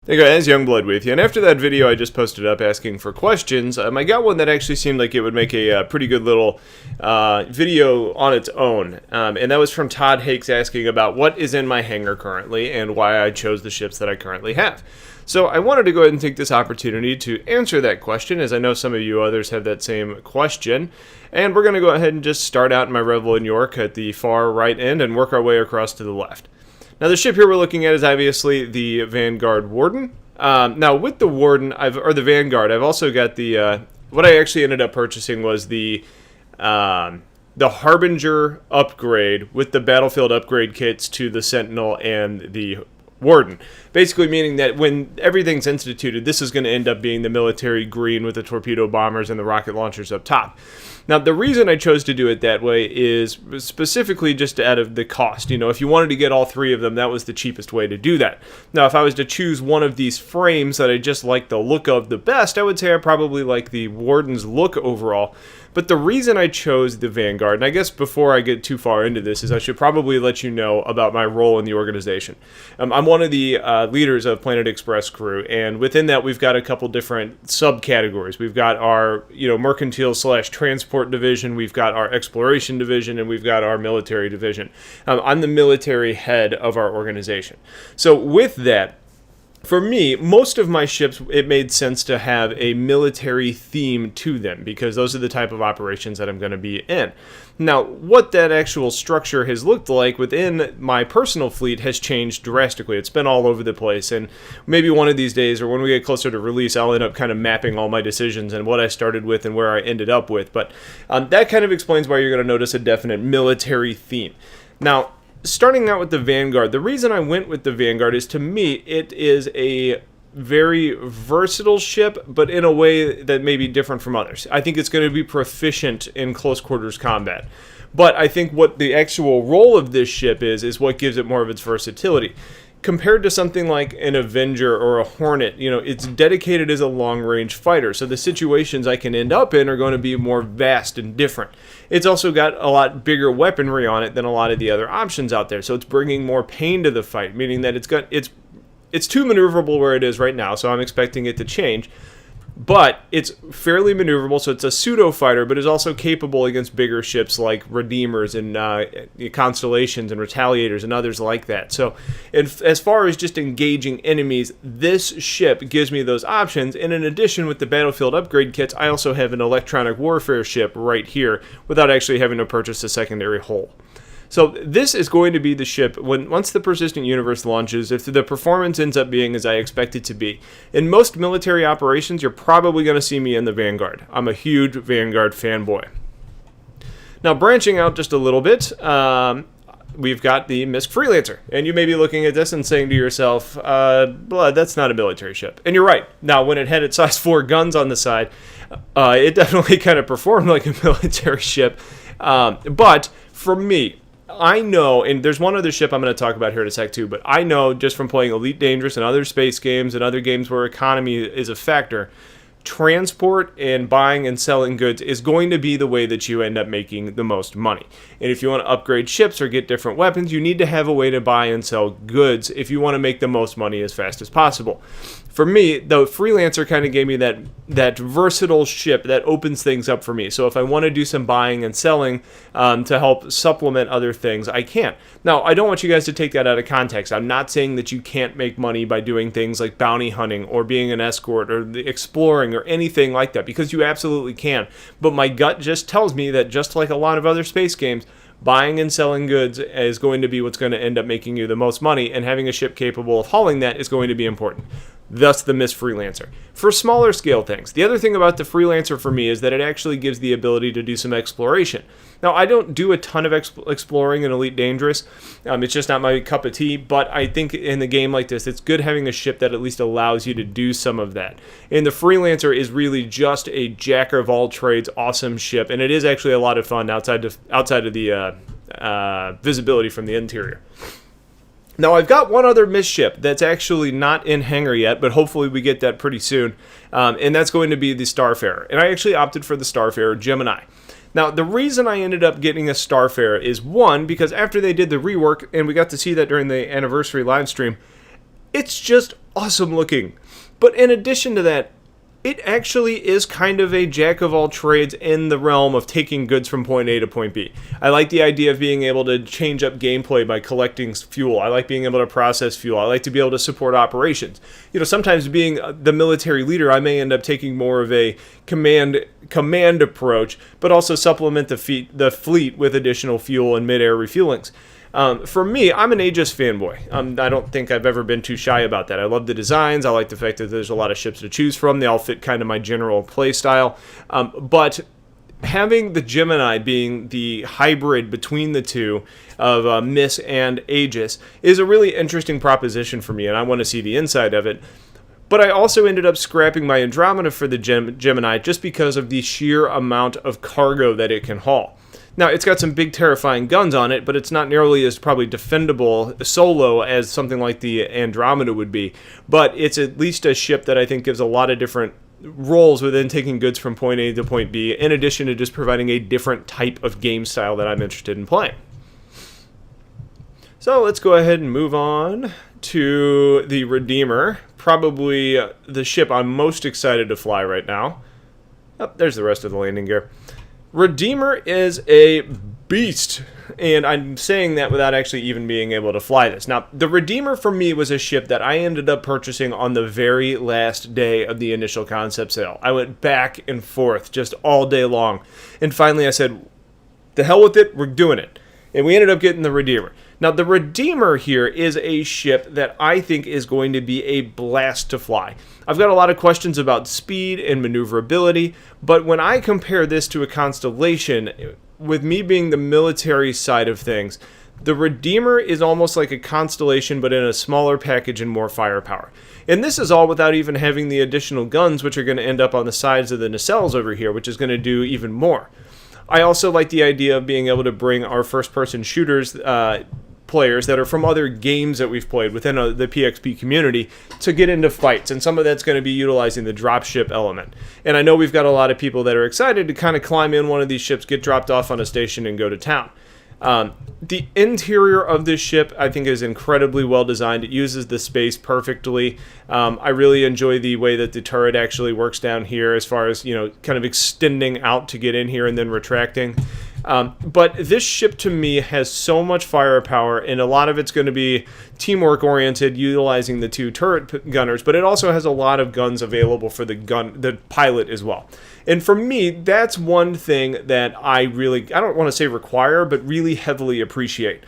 Hey guys, Youngblood with you, and after that video I just posted up asking for questions, I got one that actually seemed like it would make a pretty good little video on its own, and that was from Todd Hakes asking about what is in my hangar currently and why I chose the ships that I currently have. So I wanted to go ahead and take this opportunity to answer that question, as I know some of you others have that same question, and we're going to go ahead and just start out in my Revel in York at the far right end and work our way across to the left. Now, the ship here we're looking at is obviously the Vanguard Warden. Now, with the Warden, or the Vanguard, I've also got the, what I actually ended up purchasing was the Harbinger upgrade with the battlefield upgrade kits to the Sentinel and the Warden. Basically meaning that when everything's instituted, this is going to end up being the military green with the torpedo bombers and the rocket launchers up top. Now, the reason I chose to do it that way is specifically just out of the cost. You know, if you wanted to get all three of them, that was the cheapest way to do that. Now, if I was to choose one of these frames that I just like the look of the best, I would say I probably like the Warden's look overall. But the reason I chose the Vanguard, and I guess before I get too far into this, is I should probably let you know about my role in the organization. I'm one of the leaders of Planet Express crew, and within that we've got a couple different subcategories. We've got our, mercantile/transport division, we've got our exploration division, and we've got our military division. I'm the military head of our organization. So with that, for me, most of my ships, it made sense to have a military theme to them because those are the type of operations that I'm going to be in. Now, what that actual structure has looked like within my personal fleet has changed drastically. It's been all over the place, and maybe one of these days, or when we get closer to release, I'll end up kind of mapping all my decisions and what I started with and where I ended up with. But that kind of explains why you're going to notice a definite military theme. Now, starting out with the Vanguard, the reason I went with the Vanguard is, to me, it is a very versatile ship, but in a way that may be different from others. I think it's going to be proficient in close quarters combat. But I think what the actual role of this ship is what gives it more of its versatility. Compared to something like an Avenger or a Hornet, it's dedicated as a long-range fighter, so the situations I can end up in are going to be more vast and different. It's also got a lot bigger weaponry on it than a lot of the other options out there, so it's bringing more pain to the fight, meaning that it's too maneuverable where it is right now, so I'm expecting it to change. But it's fairly maneuverable, so it's a pseudo-fighter, but is also capable against bigger ships like Redeemers and Constellations and Retaliators and others like that. So as far as just engaging enemies, this ship gives me those options. And in addition, with the battlefield upgrade kits, I also have an electronic warfare ship right here without actually having to purchase a secondary hull. So this is going to be the ship, once the Persistent Universe launches, if the performance ends up being as I expect it to be. In most military operations, you're probably going to see me in the Vanguard. I'm a huge Vanguard fanboy. Now, branching out just a little bit, we've got the MISC Freelancer. And you may be looking at this and saying to yourself, Blood, that's not a military ship. And you're right. Now, when it had its size 4 guns on the side, it definitely kind of performed like a military ship. But for me, I know, and there's one other ship I'm going to talk about here in a sec too, but I know just from playing Elite Dangerous and other space games and other games where economy is a factor, transport and buying and selling goods is going to be the way that you end up making the most money. And if you want to upgrade ships or get different weapons, you need to have a way to buy and sell goods if you want to make the most money as fast as possible. For me, the Freelancer kind of gave me that versatile ship that opens things up for me. So if I want to do some buying and selling to help supplement other things, I can. Now, I don't want you guys to take that out of context. I'm not saying that you can't make money by doing things like bounty hunting or being an escort or exploring or anything like that, because you absolutely can. But my gut just tells me that just like a lot of other space games, buying and selling goods is going to be what's going to end up making you the most money, and having a ship capable of hauling that is going to be important. Thus the MISC Freelancer. For smaller scale things, the other thing about the Freelancer for me is that it actually gives the ability to do some exploration. Now, I don't do a ton of exploring in Elite Dangerous. It's just not my cup of tea, but I think in a game like this, it's good having a ship that at least allows you to do some of that. And the Freelancer is really just a jack of all trades, awesome ship, and it is actually a lot of fun outside of the visibility from the interior. Now, I've got one other MISC ship that's actually not in hangar yet, but hopefully we get that pretty soon, and that's going to be the Starfarer. And I actually opted for the Starfarer Gemini. Now, the reason I ended up getting a Starfarer is, one, because after they did the rework, and we got to see that during the anniversary live stream, It's just awesome looking. But in addition to that, it actually is kind of a jack of all trades in the realm of taking goods from point A to point B. I like the idea of being able to change up gameplay by collecting fuel. I like being able to process fuel. I like to be able to support operations. Sometimes being the military leader, I may end up taking more of a command approach, but also supplement the fleet with additional fuel and mid-air refuelings. For me, I'm an Aegis fanboy. I don't think I've ever been too shy about that. I love the designs. I like the fact that there's a lot of ships to choose from. They all fit kind of my general play style. But having the Gemini being the hybrid between the two of Miss and Aegis is a really interesting proposition for me, and I want to see the inside of it. But I also ended up scrapping my Andromeda for the Gemini just because of the sheer amount of cargo that it can haul. Now, it's got some big, terrifying guns on it, but it's not nearly as probably defendable solo as something like the Andromeda would be. But it's at least a ship that I think gives a lot of different roles within taking goods from point A to point B, in addition to just providing a different type of game style that I'm interested in playing. So let's go ahead and move on to the Redeemer, probably the ship I'm most excited to fly right now. Oh, there's the rest of the landing gear. Redeemer is a beast, and I'm saying that without actually even being able to fly this. Now, the Redeemer for me was a ship that I ended up purchasing on the very last day of the initial concept sale. I went back and forth just all day long, and finally I said, the hell with it, we're doing it. And we ended up getting the Redeemer. Now, the Redeemer here is a ship that I think is going to be a blast to fly. I've got a lot of questions about speed and maneuverability, but when I compare this to a Constellation, with me being the military side of things, the Redeemer is almost like a Constellation, but in a smaller package and more firepower. And this is all without even having the additional guns, which are going to end up on the sides of the nacelles over here, which is going to do even more. I also like the idea of being able to bring our first-person shooters players that are from other games that we've played within the PXP community to get into fights, and some of that's going to be utilizing the dropship element. And I know we've got a lot of people that are excited to kind of climb in one of these ships, get dropped off on a station, and go to town. The interior of this ship, I think, is incredibly well designed. It uses the space perfectly. I really enjoy the way that the turret actually works down here as far as, kind of extending out to get in here and then retracting. But this ship to me has so much firepower, and a lot of it's going to be teamwork oriented, utilizing the two turret gunners, but it also has a lot of guns available for the pilot as well. And for me, that's one thing that I don't want to say require, but really heavily appreciate.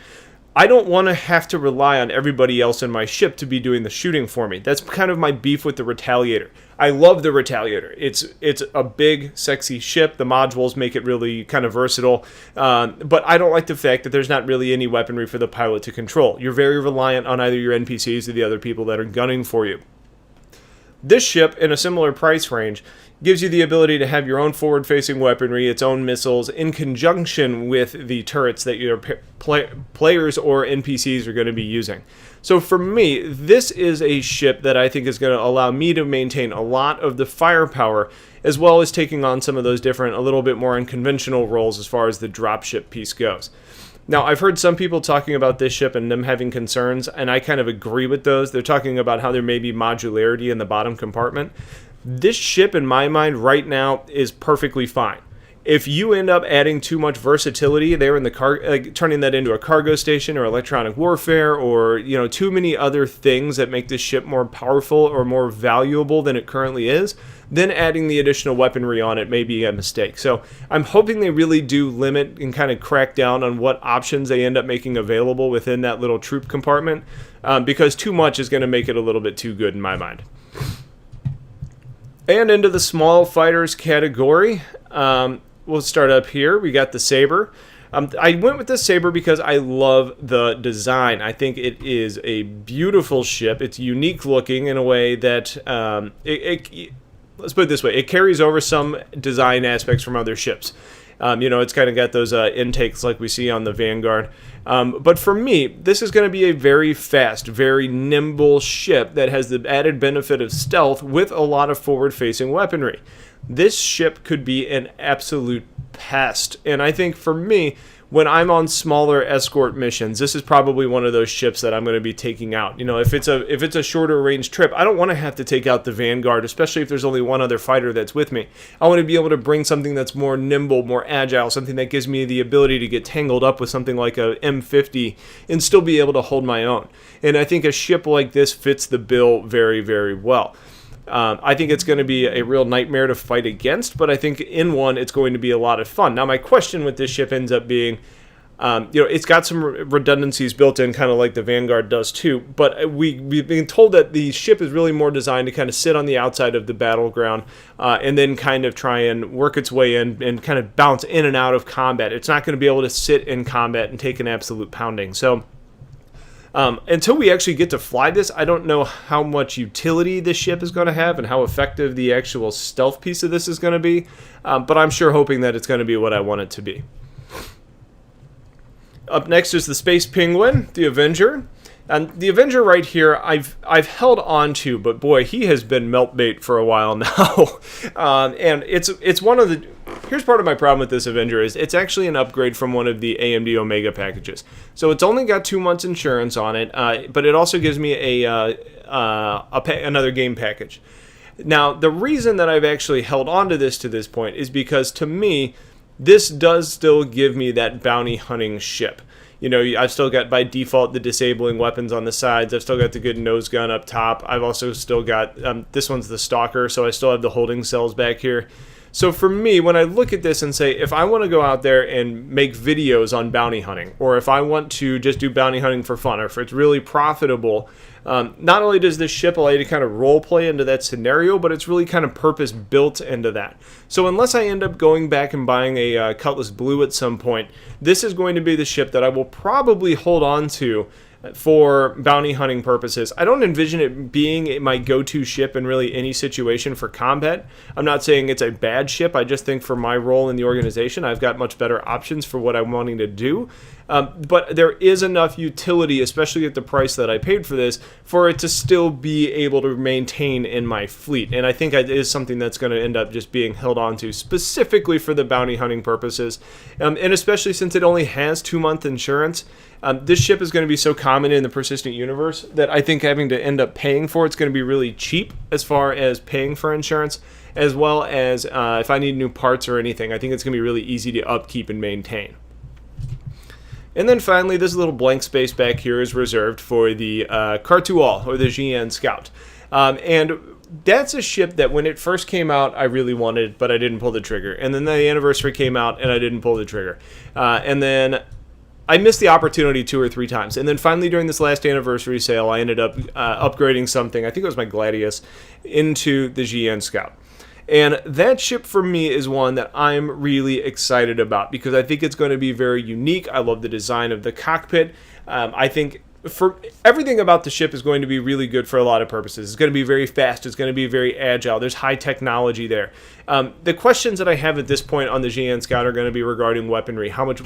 I don't want to have to rely on everybody else in my ship to be doing the shooting for me. That's kind of my beef with the Retaliator. I love the Retaliator. It's a big, sexy ship. The modules make it really kind of versatile. But I don't like the fact that there's not really any weaponry for the pilot to control. You're very reliant on either your NPCs or the other people that are gunning for you. This ship, in a similar price range, gives you the ability to have your own forward-facing weaponry, its own missiles, in conjunction with the turrets that your players or NPCs are going to be using. So for me, this is a ship that I think is going to allow me to maintain a lot of the firepower, as well as taking on some of those different, a little bit more unconventional roles as far as the dropship piece goes. Now, I've heard some people talking about this ship and them having concerns, and I kind of agree with those. They're talking about how there may be modularity in the bottom compartment. This ship, in my mind, right now, is perfectly fine. If you end up adding too much versatility there in the turning that into a cargo station or electronic warfare, or too many other things that make this ship more powerful or more valuable than it currently is, then adding the additional weaponry on it may be a mistake. So I'm hoping they really do limit and kind of crack down on what options they end up making available within that little troop compartment, because too much is going to make it a little bit too good in my mind. And into the small fighters category, we'll start up here. We got the Saber. I went with the Saber because I love the design. I think it is a beautiful ship. It's unique looking in a way that, let's put it this way, it carries over some design aspects from other ships. It's kind of got those intakes like we see on the Vanguard. But for me, this is going to be a very fast, very nimble ship that has the added benefit of stealth with a lot of forward-facing weaponry. This ship could be an absolute pest. And I think for me, when I'm on smaller escort missions, this is probably one of those ships that I'm going to be taking out. You know, if it's a shorter range trip, I don't want to have to take out the Vanguard, especially if there's only one other fighter that's with me. I want to be able to bring something that's more nimble, more agile, something that gives me the ability to get tangled up with something like a M50 and still be able to hold my own. And I think a ship like this fits the bill very, very well. I think it's going to be a real nightmare to fight against, but I think in one, it's going to be a lot of fun. Now, my question with this ship ends up being, it's got some redundancies built in, kind of like the Vanguard does too, but we've been told that the ship is really more designed to kind of sit on the outside of the battleground and then kind of try and work its way in and kind of bounce in and out of combat. It's not going to be able to sit in combat and take an absolute pounding. So until we actually get to fly this, I don't know how much utility this ship is going to have and how effective the actual stealth piece of this is going to be, but I'm sure hoping that it's going to be what I want it to be. Up next is the Space Penguin, the Avenger. And the Avenger right here, I've held on to, but boy, he has been melt bait for a while now. And it's one of the... Here's part of my problem with this Avenger is it's actually an upgrade from one of the AMD Omega packages. So it's only got 2 months insurance on it, but it also gives me another game package. Now, the reason that I've actually held on to this point is because, to me, this does still give me that bounty hunting ship. You know, I've still got, by default, the disabling weapons on the sides. I've still got the good nose gun up top. I've also still got, this one's the Stalker, so I still have the holding cells back here. So for me, when I look at this and say, if I want to go out there and make videos on bounty hunting, or if I want to just do bounty hunting for fun, or if it's really profitable, not only does this ship allow you to kind of role play into that scenario, but it's really kind of purpose built into that. So unless I end up going back and buying a Cutlass Blue at some point, this is going to be the ship that I will probably hold on to for bounty hunting purposes. I don't envision it being my go-to ship in really any situation for combat. I'm not saying it's a bad ship. I just think for my role in the organization, I've got much better options for what I'm wanting to do. But there is enough utility, especially at the price that I paid for this, for it to still be able to maintain in my fleet. And I think it is something that's going to end up just being held on to specifically for the bounty hunting purposes. And especially since it only has 2-month insurance, this ship is going to be so common in the persistent universe that I think having to end up paying for it's going to be really cheap as far as paying for insurance, as well as if I need new parts or anything, I think it's going to be really easy to upkeep and maintain. And then finally, this little blank space back here is reserved for the Cartual, or the GN Scout. And that's a ship that when it first came out, I really wanted, but I didn't pull the trigger. And then the anniversary came out, and I didn't pull the trigger. And then I missed the opportunity 2 or 3 times. And then finally, during this last anniversary sale, I ended up upgrading something, I think it was my Gladius, into the GN Scout. And that ship for me is one that I'm really excited about because I think it's going to be very unique. I love the design of the cockpit. I think for everything about the ship is going to be really good for a lot of purposes. It's going to be very fast. It's going to be very agile. There's high technology there. The questions that I have at this point on the GN Scout are going to be regarding weaponry. How much...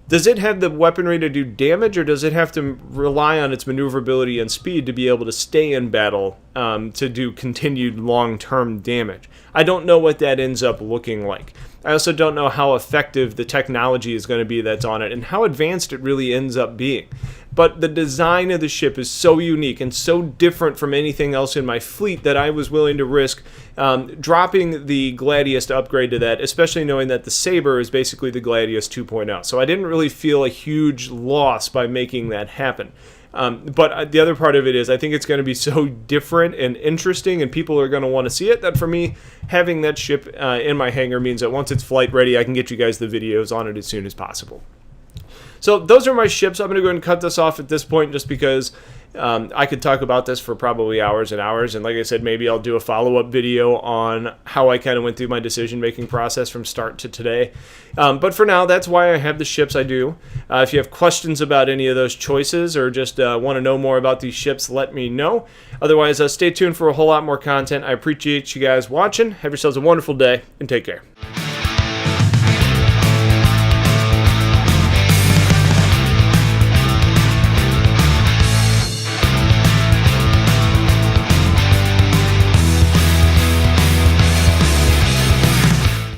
Does it have the weaponry to do damage, or does it have to rely on its maneuverability and speed to be able to stay in battle to do continued long-term damage? I don't know what that ends up looking like. I also don't know how effective the technology is going to be that's on it and how advanced it really ends up being. But the design of the ship is so unique and so different from anything else in my fleet that I was willing to risk dropping the Gladius to upgrade to that, especially knowing that the Saber is basically the Gladius 2.0. So I didn't really feel a huge loss by making that happen. But the other part of it is I think it's going to be so different and interesting and people are going to want to see it that for me, having that ship in my hangar means that once it's flight ready, I can get you guys the videos on it as soon as possible. So those are my ships. I'm going to go ahead and cut this off at this point just because I could talk about this for probably hours and hours. And like I said, maybe I'll do a follow-up video on how I kind of went through my decision-making process from start to today. But for now, that's why I have the ships I do. If you have questions about any of those choices or just want to know more about these ships, let me know. Otherwise, stay tuned for a whole lot more content. I appreciate you guys watching. Have yourselves a wonderful day and take care.